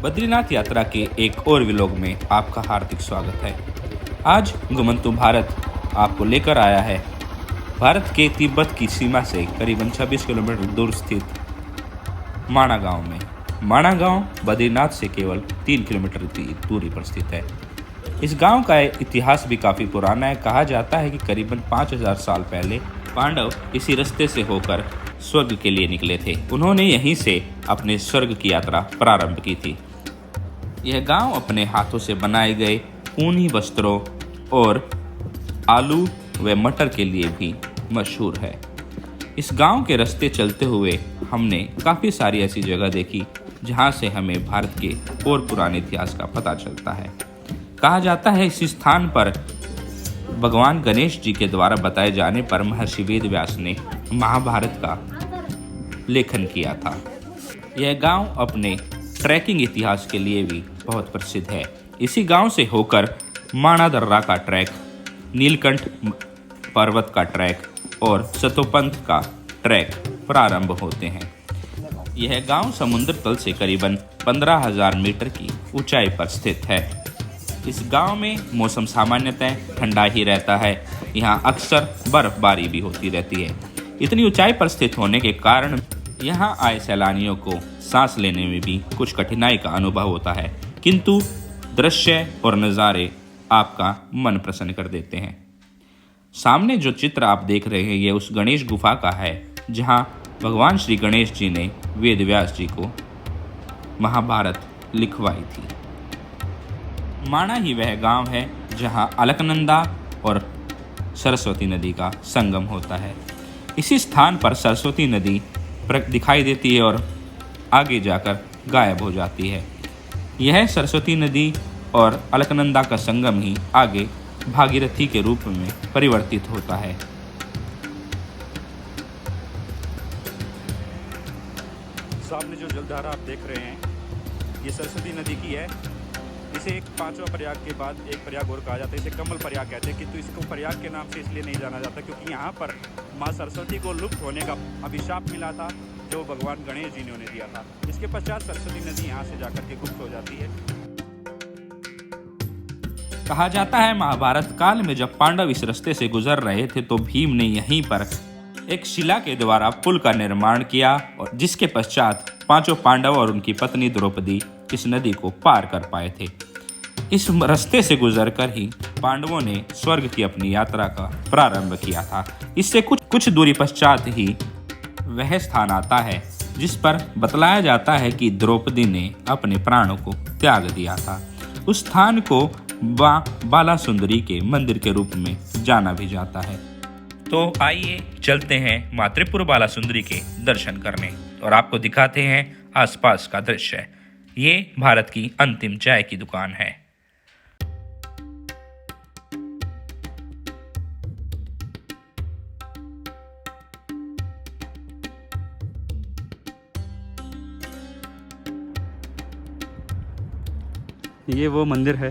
बद्रीनाथ यात्रा के एक और व्लॉग में आपका हार्दिक स्वागत है। आज घुमंतु भारत आपको लेकर आया है भारत के तिब्बत की सीमा से करीबन 26 किलोमीटर दूर स्थित माणा गांव में। माणा गांव बद्रीनाथ से केवल 3 किलोमीटर की दूरी पर स्थित है। इस गांव का इतिहास भी काफ़ी पुराना है। कहा जाता है कि करीबन 5000 साल पहले पांडव इसी रास्ते से होकर स्वर्ग के लिए निकले थे। उन्होंने यहीं से अपने स्वर्ग की यात्रा प्रारंभ की थी। यह गांव अपने हाथों से बनाए गए ऊनी वस्त्रों और आलू व मटर के लिए भी मशहूर है। इस गांव के रास्ते चलते हुए हमने काफ़ी सारी ऐसी जगह देखी जहां से हमें भारत के और पुराने इतिहास का पता चलता है। कहा जाता है इस स्थान पर भगवान गणेश जी के द्वारा बताए जाने पर महर्षि वेद व्यास ने महाभारत का लेखन किया था। यह गांव अपने ट्रैकिंग इतिहास के लिए भी बहुत प्रसिद्ध है। इसी गांव से होकर माणा दर्रा का ट्रैक, नीलकंठ पर्वत का ट्रैक और सतोपंथ का ट्रैक प्रारंभ होते हैं। यह गांव समुद्र तल से करीबन 15,000 मीटर की ऊंचाई पर स्थित है। इस गांव में मौसम सामान्यतः ठंडा ही रहता है। यहाँ अक्सर बर्फबारी भी होती रहती है। इतनी ऊंचाई पर स्थित होने के कारण यहाँ आए सैलानियों को सांस लेने में भी कुछ कठिनाई का अनुभव होता है, किंतु दृश्य और नज़ारे आपका मन प्रसन्न कर देते हैं। सामने जो चित्र आप देख रहे हैं ये उस गणेश गुफा का है जहाँ भगवान श्री गणेश जी ने वेद व्यास जी को महाभारत लिखवाई थी। माणा ही वह गांव है जहाँ अलकनंदा और सरस्वती नदी का संगम होता है। इसी स्थान पर सरस्वती नदी दिखाई देती है और आगे जाकर गायब हो जाती है। यह सरस्वती नदी और अलकनंदा का संगम ही आगे भागीरथी के रूप में परिवर्तित होता है। सामने जो जलधारा आप देख रहे हैं ये सरस्वती नदी की है। इसे एक 5वां प्रयाग के बाद एक प्रयाग और कहा जाता है। इसे कमल प्रयाग कहते हैं, किंतु इसको प्रयाग के नाम से इसलिए नहीं जाना जाता क्योंकि यहाँ पर माँ सरस्वती को लुप्त होने का अभिशाप मिला था जो भगवान गणेश जी ने उन्हें दिया था। इसके पश्चात सरस्वती नदी यहाँ से जाकर के गुप्त हो जाती है। कहा जाता है महाभारत काल में जब पांडव इस रास्ते से गुजर रहे थे तो भीम ने यहीं पर एक शिला के द्वारा पुल का निर्माण किया और जिसके पश्चात 5 पांडव और उनकी पत्नी द्रौपदी इस नदी को पार कर पाए थे। इस रास्ते से गुजरकर ही पांडवों ने स्वर्ग की अपनी यात्रा का प्रारंभ किया था। इससे कुछ दूरी पश्चात ही वह स्थान आता है जिस पर बतलाया जाता है कि द्रौपदी ने अपने प्राणों को त्याग दिया था। उस स्थान को बाला सुंदरी के मंदिर के रूप में जाना भी जाता है। तो आइए चलते हैं माँ त्रिपुर बाला सुंदरी के दर्शन करने और आपको दिखाते हैं आसपास का दृश्य। ये भारत की अंतिम चाय की दुकान है। ये वो मंदिर है,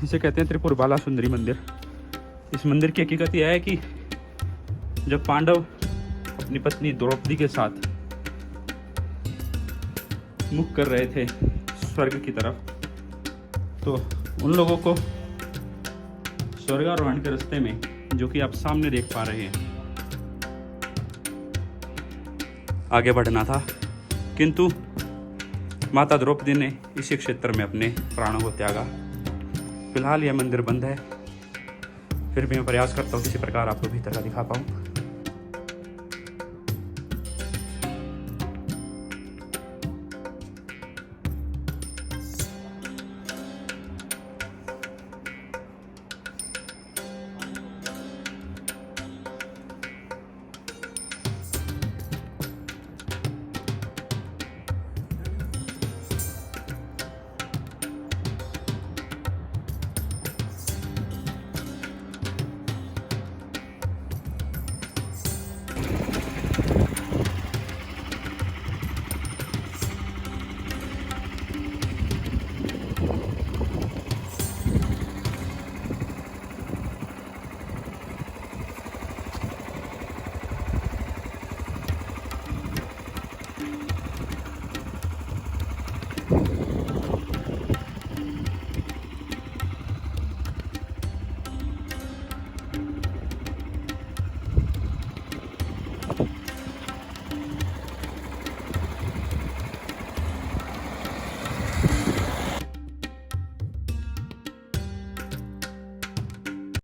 इसे कहते हैं त्रिपुर बाला सुंदरी मंदिर। इस मंदिर की हकीकत यह है कि जब पांडव अपनी पत्नी द्रौपदी के साथ मुख कर रहे थे स्वर्ग की तरफ, तो उन लोगों को स्वर्गारोहण के रास्ते में, जो कि आप सामने देख पा रहे हैं, आगे बढ़ना था, किंतु माता द्रौपदी ने इसी क्षेत्र में अपने प्राणों को त्यागा। फिलहाल यह मंदिर बंद है, फिर भी मैं प्रयास करता हूँ किसी प्रकार आपको भीतर का दिखा पाऊँ।